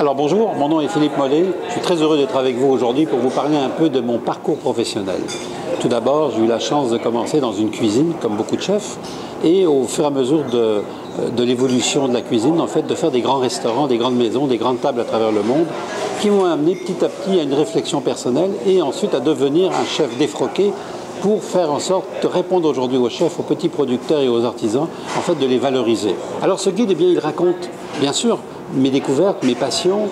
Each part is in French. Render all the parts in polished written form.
Alors bonjour, mon nom est Philippe Mollet. Je suis très heureux d'être avec vous aujourd'hui pour vous parler un peu de mon parcours professionnel. Tout d'abord, j'ai eu la chance de commencer dans une cuisine, comme beaucoup de chefs, et au fur et à mesure de l'évolution de la cuisine, en fait, de faire des grands restaurants, des grandes maisons, des grandes tables à travers le monde, qui m'ont amené petit à petit à une réflexion personnelle et ensuite à devenir un chef défroqué pour faire en sorte de répondre aujourd'hui aux chefs, aux petits producteurs et aux artisans, en fait, de les valoriser. Alors ce guide, eh bien, il raconte, bien sûr, mes découvertes, mes passions,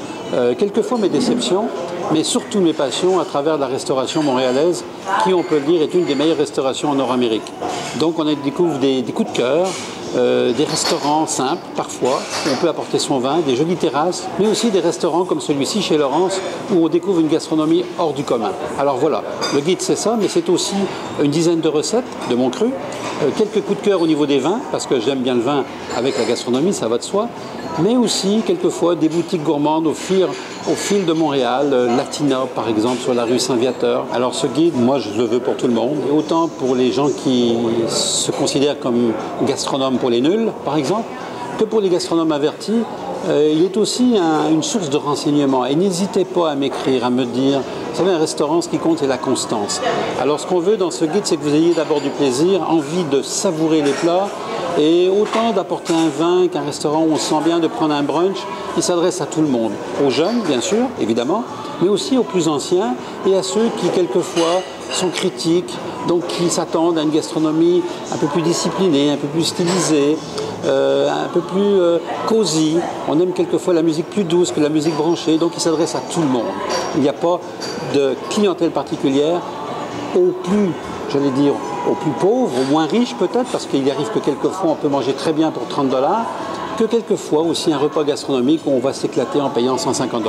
quelquefois mes déceptions, mais surtout mes passions à travers la restauration montréalaise, qui, on peut le dire, est une des meilleures restaurations en Nord-Amérique. Donc on découvre des coups de cœur, des restaurants simples, parfois, où on peut apporter son vin, des jolies terrasses, mais aussi des restaurants comme celui-ci chez Laurence, où on découvre une gastronomie hors du commun. Alors voilà, le guide c'est ça, mais c'est aussi une dizaine de recettes de mon cru, quelques coups de cœur au niveau des vins, parce que j'aime bien le vin avec la gastronomie, ça va de soi, mais aussi quelquefois des boutiques gourmandes au fil de Montréal, Latina par exemple sur la rue Saint-Viateur. Alors ce guide, moi je le veux pour tout le monde, et autant pour les gens qui se considèrent comme gastronomes pour les nuls par exemple, que pour les gastronomes avertis. Il est aussi une source de renseignement. Et n'hésitez pas à m'écrire, à me dire, vous savez, un restaurant, ce qui compte, c'est la constance. Alors ce qu'on veut dans ce guide, c'est que vous ayez d'abord du plaisir, envie de savourer les plats, et autant d'apporter un vin qu'un restaurant où on se sent bien, de prendre un brunch, il s'adresse à tout le monde. Aux jeunes, bien sûr, évidemment, mais aussi aux plus anciens et à ceux qui, quelquefois, sont critiques, donc qui s'attendent à une gastronomie un peu plus disciplinée, un peu plus stylisée, un peu plus cosy. On aime quelquefois la musique plus douce que la musique branchée, donc il s'adresse à tout le monde. Il n'y a pas de clientèle particulière, au plus, j'allais dire, aux plus pauvres, aux moins riches peut-être, parce qu'il arrive que quelquefois on peut manger très bien pour 30 $, que quelquefois aussi un repas gastronomique où on va s'éclater en payant 150 $.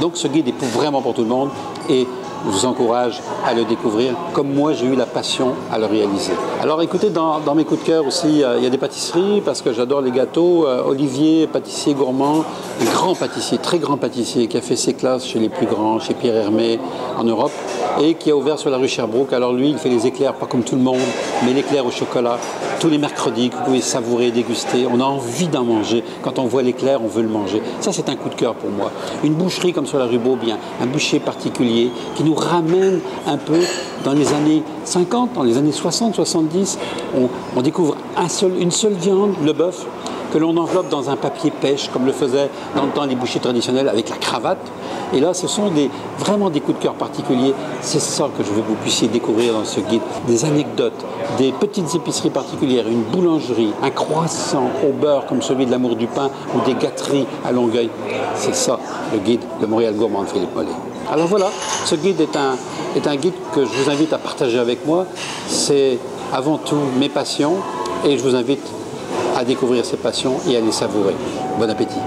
Donc ce guide est vraiment pour tout le monde et je vous encourage à le découvrir comme moi j'ai eu la passion à le réaliser. Alors écoutez, dans mes coups de cœur aussi, il y a des pâtisseries parce que j'adore les gâteaux. Olivier, pâtissier gourmand, un grand pâtissier, très grand pâtissier qui a fait ses classes chez les plus grands, chez Pierre Hermé en Europe et qui a ouvert sur la rue Sherbrooke. Alors lui, il fait les éclairs, pas comme tout le monde, mais l'éclair au chocolat, tous les mercredis que vous pouvez savourer, déguster. On a envie d'en manger. Quand on voit l'éclair, on veut le manger. Ça, c'est un coup de cœur pour moi. Une boucherie comme sur la rue Beaubien, un boucher particulier qui nous ramène un peu dans les années 50, dans les années 60, 70. On découvre une seule viande, le bœuf, que l'on enveloppe dans un papier pêche, comme le faisaient dans le temps les bouchers traditionnels avec la cravate. Et là, ce sont vraiment des coups de cœur particuliers. C'est ça que je veux que vous puissiez découvrir dans ce guide. Des anecdotes, des petites épiceries particulières, une boulangerie, un croissant au beurre comme celui de l'Amour du Pain ou des gâteries à Longueuil. C'est ça, le guide de Montréal Gourmand de Philippe Mollet. Alors voilà, ce guide est un guide que je vous invite à partager avec moi. C'est avant tout mes passions et je vous invite à découvrir ces passions et à les savourer. Bon appétit!